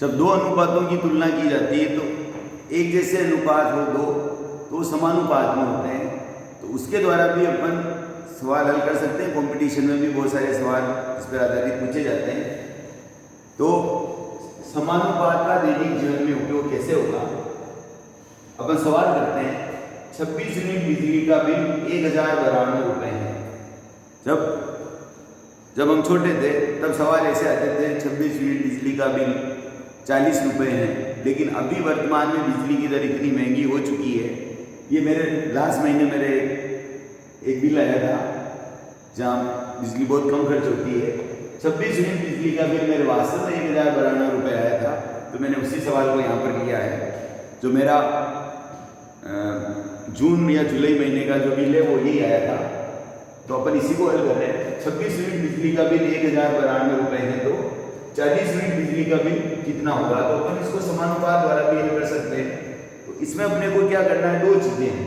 जब दो अनुपातों की तुलना की जाती है तो एक जैसे अनुपात हो दो तो समानुपात में होते हैं, तो उसके द्वारा भी अपन सवाल हल कर सकते हैं। कंपटीशन में भी बहुत सारे सवाल इस पर आधारित पूछे जाते हैं। तो समानुपात का दैनिक जीवन में उपयोग कैसे होगा, अपन सवाल करते हैं। 26 यूनिट बिजली का बिल 1092 रुपये है। जब हम छोटे थे तब सवाल ऐसे आते थे 26 यूनिट बिजली का बिल 40 रुपये है, लेकिन अभी वर्तमान में बिजली की दर इतनी महंगी हो चुकी है। ये मेरे लास्ट महीने मेरे एक बिल आया था जहाँ बिजली बहुत कम खर्च होती है। 26 यूनिट बिजली का बिल मेरे वास्तव में 1092 रुपये आया था। तो मैंने उसी सवाल को यहाँ पर किया है। जो मेरा जून या जुलाई महीने का जो बिल है वो यही आया था। तो अपन इसी को हल कर रहे हैं। 26 यूनिट बिजली का बिल 1092 रुपये है, तो 40 यूनिट बिजली का बिल कितना होगा, तो अपन इसको समानुपात द्वारा भी हल कर सकते हैं। तो इसमें अपने को क्या करना है, दो चीज़ें हैं,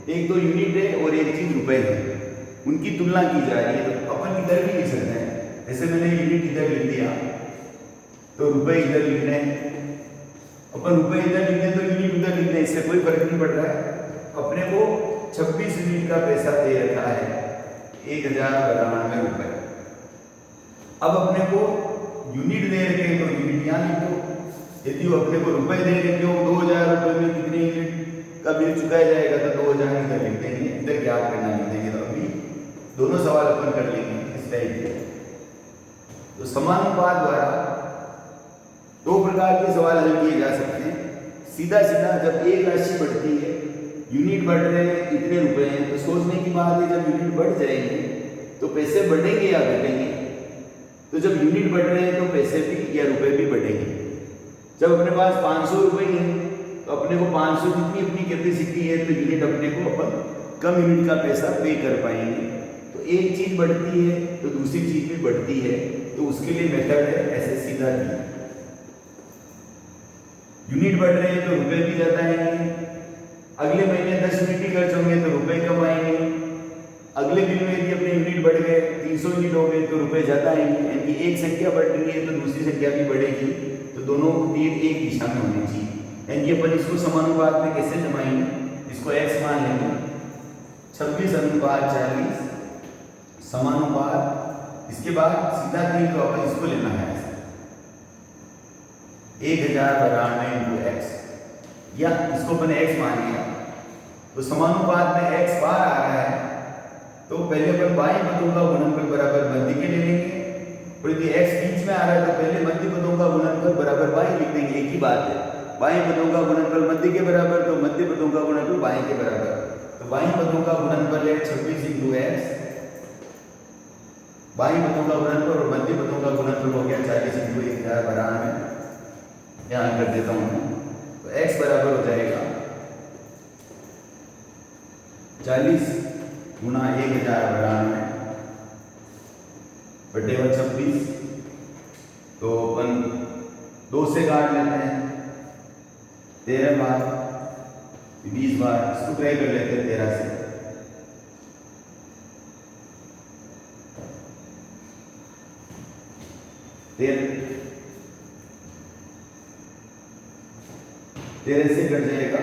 एक तो यूनिट है और एक चीज़ रुपए है, उनकी तुलना की जा रही है। तो अपन इधर भी लिख सकते हैं, जैसे मैंने यूनिट इधर लिख दिया तो रुपए इधर लिख रहे हैं, अपन रुपए इधर लिख दें तो यूनिट उधर लिख दें, इससे कोई फर्क नहीं पड़ रहा है। अपने को 26 यूनिट का पैसा दे रखा है 1092 रुपये। अब अपने को यूनिट दे रखे हैं तो यूनिट यहाँ लिख दो। यदि वो अपने को रुपए दे रखे हो 2000 रुपये में कितने यूनिट का बिल चुकाया जाएगा, तो 2000 इधर लिख देंगे, इधर क्या करना लिख देंगे। तो अभी दोनों सवाल अपन कर लेंगे इस टाइप के। तो समानुपात द्वारा दो प्रकार के सवाल हल किए जा सकते हैं। सीधा सीधा जब एक राशि बढ़ती है, यूनिट बढ़ रहे हैं, इतने रुपए हैं, तो सोचने की बात है जब यूनिट बढ़ जाएंगे तो पैसे बढ़ेंगे या घटेंगे। तो जब यूनिट बढ़ रहे हैं तो पैसे भी या रुपए भी बढ़ेंगे। जब अपने पास 500 रुपये है तो अपने को 500 जितनी अपनी कैपेसिटी है तो यूनिट अपने को अपन कम यूनिट का पैसा पे कर पाएंगे। तो एक चीज बढ़ती है तो दूसरी चीज भी बढ़ती है, तो उसके लिए मेथड है ऐसे सीधा की। यूनिट बढ़ रहे हैं तो रुपए भी ज्यादा आएंगे। अगले महीने 10 यूनिट ही खर्च होंगे तो रुपए कम आएंगे। अगले बिल में यदि अपने यूनिट बढ़ गए 300 यूनिट हो गए तो रुपए ज्यादा आएंगे। यानी एक संख्या बढ़ रही है तो दूसरी संख्या भी बढ़ेगी, तो दोनों तीर एक दिशा में होने चाहिए। यानी अपन इसको समानुपात में कैसे जमाएंगे, इसको x मान लेंगे 26:40 समानुपात। इसके बाद सीधा तीर तो अपन इसको लेना है 1092 x, या इसको अपन x मान लिया। तो समानुपात में x बार आ रहा है तो पहले अपन बाएं पदों का गुणनफल बराबर मध्य के ले लेंगे, और यदि x बीच में आ रहा है तो पहले मध्य पदों का गुणनफल बराबर बाएं लिख देंगे। एक ही बात है, बाएं पदों का गुणनफल मध्य के बराबर तो मध्य पदों का गुणनफल बाएं के बराबर। तो बाएं पदों का गुणनफल है 26 × x, बाएं पदों का गुणनफल और मध्य पदों का गुणनफल हो गया 40 × 1092। यहाँ कर देता हूँ मैं, तो x बराबर हो जाएगा 40 × 1092 बटे 26। तो अपन 2 से काट लेते हैं, 13 बार 20 बार, इसको ट्राई कर लेते हैं 13 से। तेरह से कट जाएगा,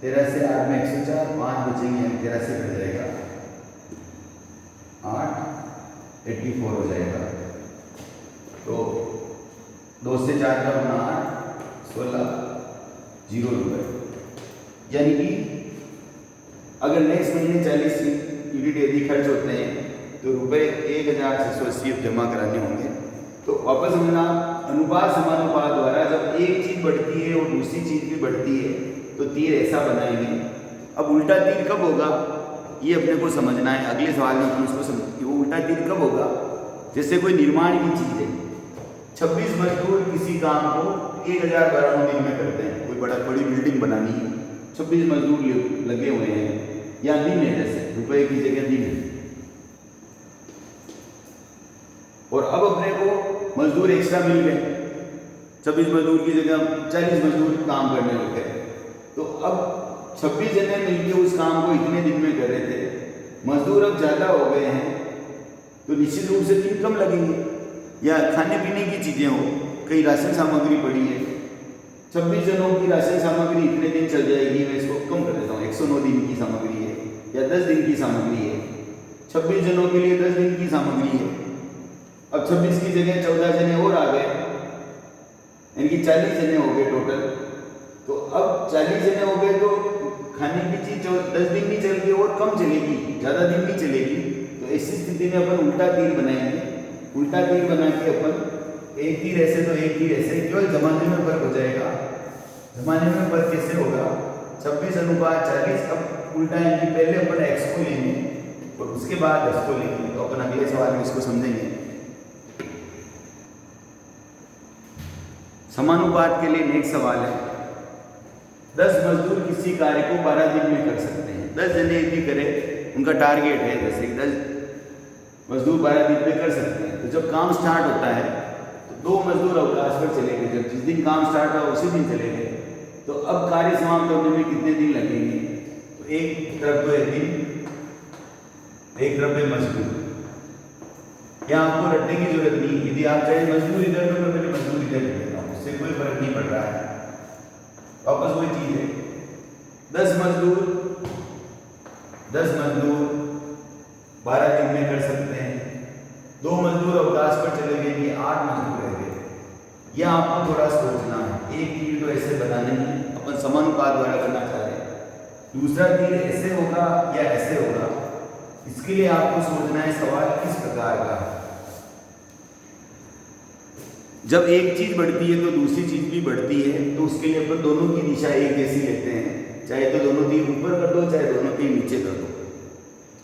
13 से 8 में 104, 5 बचेंगे, 13 से कट जाएगा 8, 84 हो जाएगा। तो 2 से 4 का गुना 8, 16, 0 रुपये। यानी कि अगर नेक्स्ट महीने 40 यूनिट यदि खर्च होते हैं तो रुपये 1680 जमा कराने होंगे। तो वापस समझना, अनुपात समानुपात द्वारा जब एक चीज बढ़ती है और दूसरी चीज भी बढ़ती है तो तीर ऐसा बनाएंगे। अब उल्टा तीर कब होगा ये अपने को समझना है। अगले सवाल में अपन उसको समझेंगे वो उल्टा तीर कब होगा। जैसे कोई निर्माण की चीज है, 26 मजदूर किसी काम को 1092 दिन में करते हैं। कोई बड़ी बिल्डिंग बनानी है, 26 मजदूर लगे हुए हैं, या दिन है, जैसे रुपए की जगह दिन है। और अब अपने को मजदूर एक्स्ट्रा मिल गए, 26 मजदूर की जगह 40 मजदूर काम करने लग गए। तो अब 26 जने मिलकर उस काम को इतने दिन में कर रहे थे, मजदूर अब ज्यादा हो गए हैं तो निश्चित रूप से दिन कम लगेंगे। या खाने पीने की चीजें हो कई राशन सामग्री पड़ी है, 26 जनों की राशन सामग्री इतने दिन चल जाएगी, मैं इसको कम कर देता हूँ, 109 दिन की सामग्री है या 10 दिन की सामग्री है। 26 जनों के लिए 10 दिन की सामग्री है। अब 26 की जगह 14 जने और आ गए, यानी 40 जने हो गए टोटल। तो अब 40 जने हो गए तो खाने की चीज 10 दिन नहीं चल के और कम चलेगी, ज़्यादा दिन नहीं चलेगी। तो ऐसी स्थिति में अपन उल्टा तीर बनाएंगे। उल्टा तीर बना के अपन एक तीर ऐसे तो एक तीर ऐसे, केवल जमाने में फर्क हो जाएगा। जमाने में फर्क कैसे होगा? 26:40। अब उल्टा यानी पहले अपन x को लेंगे और उसके बाद 10 को लेंगे। तो अपन अगले सवाल में इसको समझेंगे। समानुपात के लिए नेक्स्ट सवाल है, 10 मजदूर किसी कार्य को 12 दिन में कर सकते हैं। 10 जने यदि करें, उनका टारगेट है जैसे कि 10 मजदूर 12 दिन में कर सकते हैं। तो जब काम स्टार्ट होता है तो 2 मजदूर अवकाश पर चले गए। जब जिस दिन काम स्टार्ट हुआ उसी दिन चले गए। तो अब कार्य समाप्त होने में कितने दिन लगेंगे? तो एक तरफ तो है दिन, एक तरफ है मजदूर। यहाँ आपको रटने की जरूरत नहीं। यदि आप चाहे मजदूर इधर तो मैं पहले मजदूर इधर लिख देता हूँ, उससे कोई फर्क नहीं पड़ रहा है। वापस वही चीज है, 10 मजदूर 12 दिन में कर सकते हैं। 2 मजदूर अवकाश पर चले गए कि 8 मजदूर रह गए। यह आपको थोड़ा सोचना है। एक तीर तो ऐसे बनाने में अपन समानुपात द्वारा करना चाह रहे हैं, दूसरा तीर ऐसे होगा या ऐसे होगा। इसके लिए आपको सोचना है सवाल किस प्रकार का है। जब एक चीज बढ़ती है तो दूसरी चीज भी बढ़ती है, तो उसके लिए अपन दोनों की दिशा एक जैसी लेते हैं। चाहे तो दोनों तीर ऊपर कर दो, चाहे दोनों तीर नीचे कर दो।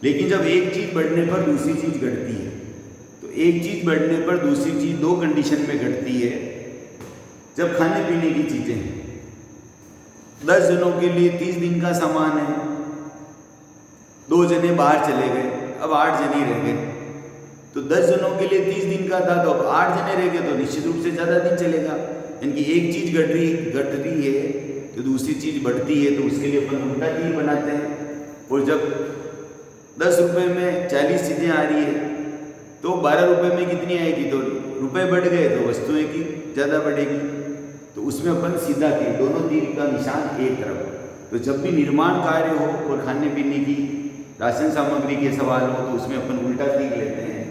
लेकिन जब एक चीज बढ़ने पर दूसरी चीज घटती है, तो एक चीज बढ़ने पर दूसरी चीज 2 कंडीशन में घटती है। जब खाने पीने की चीजें हैं, 10 जनों के लिए 30 दिन का सामान है, 2 जने बाहर चले गए, अब 8 जने रह गए। तो 10 जनों के लिए 30 दिन का था, तो अब 8 जने रह गए, तो निश्चित रूप से ज़्यादा दिन चलेगा। यानी एक चीज घट रही है तो दूसरी चीज बढ़ती है, तो उसके लिए अपन उल्टा तीर बनाते हैं। और जब 10 रुपये में 40 चीज़ें आ रही है तो 12 रुपये में कितनी आएगी? तो रुपए बढ़ गए तो वस्तुएं की ज़्यादा बढ़ेगी। तो उसमें अपन सीधा तीर, दोनों तीर का निशान एक तरफ। तो जब भी निर्माण कार्य हो और खाने पीने की राशन सामग्री के सवाल हो तो उसमें अपन उल्टा तीर लेते हैं।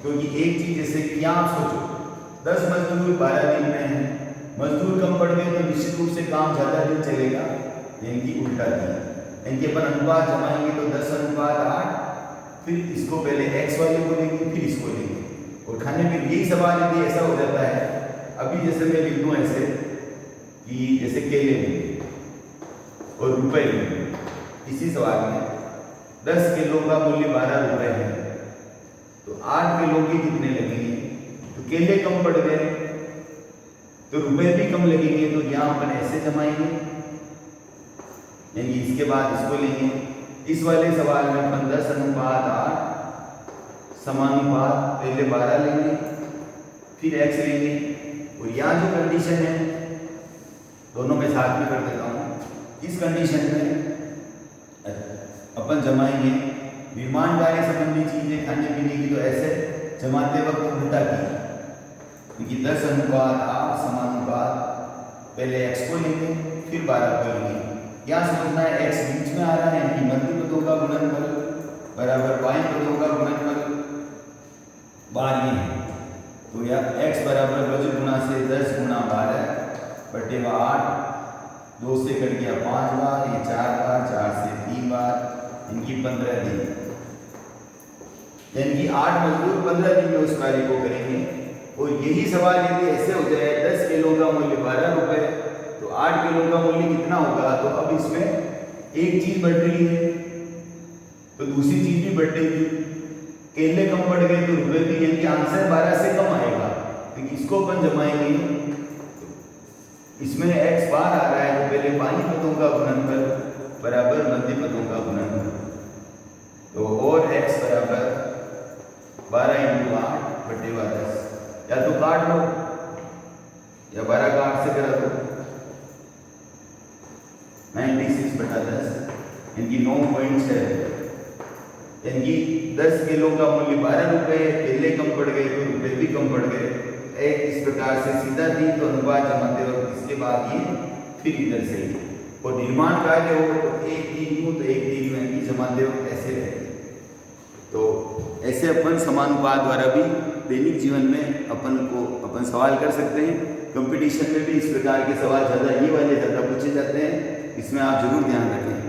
क्योंकि एक चीज जैसे कि यहाँ आप सोचो, 10 मजदूर 12 दिन में है, मजदूर कम पड़ गए तो निश्चित रूप से काम ज़्यादा दिन चलेगा, यानी कि उल्टा तीर। यानी कि अपन अनुपात जमाएंगे तो 10:8, फिर इसको पहले x वाले को लेंगे, फिर इसको लेंगे। और खाने में यही सवाल यदि ऐसा हो जाता है, अभी जैसे मैं लिख दूँ ऐसे कि जैसे केले लेंगे और रुपए लेंगे। इसी सवाल में 10 किलो का मूल्य 12 रुपए है, तो 8 किलो के कितने लगेंगे? तो केले कम पड़ गए तो रुपए भी कम लगेंगे। तो यहाँ अपन ऐसे जमाएंगे, यानी इसके बाद इसको लेंगे। इस वाले सवाल में अपन 10:8 समानुपात पहले 12 लेंगे, फिर x लेंगे। और यहाँ जो कंडीशन है दोनों में साथ में कर देता हूँ। इस कंडीशन में अपन जमाएंगे निर्माण कार्य संबंधी चीजें खाने पीने की, तो ऐसे जमाते वक्त उल्टा किया, क्योंकि 10:8 समानुपात पहले x को लेंगे फिर 12 को लेंगे। यहाँ समझना है x बीच में आ रहा है, यानी मध्य पदों का गुणनफल बराबर बाएं पदों का गुणनफल बार ये है। तो या x बराबर वज्र गुणा से 10 गुणा 12 बटे 8, 2 से कट गया 5 बार, ये 4 बार, 4 से 3 बार, इनकी 15 दिन, यानी कि 8 मजदूर 15 दिन में उस कार्य को करेंगे। और यही सवाल यदि ऐसे हो जाए 10 किलो का मूल्य 12 रुपए, तो 8 किलो का मूल्य कितना होगा? तो अब इसमें एक चीज बढ़ रही है तो दूसरी चीज भी बढ़ रही थी। केले कम बढ़ गए तो रुपए भी, यानी कि आंसर 12 से कम आएगा। क्योंकि इसको अपन जमाएंगे, इसमें x बार आ रहा है, तो पहले बाई पदों का गुणनफल बराबर मध्य पदों का गुणनफल। तो और x बराबर 12 × 8 बटे 10, या तो काट लो या 12 का 8 से करा दो, 96/10, यानी 9.7। यानी कि 10 किलो का मूल्य 12 रुपए है, केले कम पड़ गए तो रुपए भी कम पड़ गए। इस प्रकार से सीधा दी तो अनुपात जमाते वक्त इसके बाद ये फिर इधर से ही, और निर्माण कार्य हो तो एक तीन यूं तो एक तीन में ही जमाते वक्त ऐसे रहे। तो ऐसे अपन समानुपात द्वारा भी दैनिक जीवन में अपन सवाल कर सकते हैं। कंपटीशन में भी इस प्रकार के सवाल ज़्यादा ये वाले ज़्यादा पूछे जाते हैं, इसमें आप जरूर ध्यान रखें।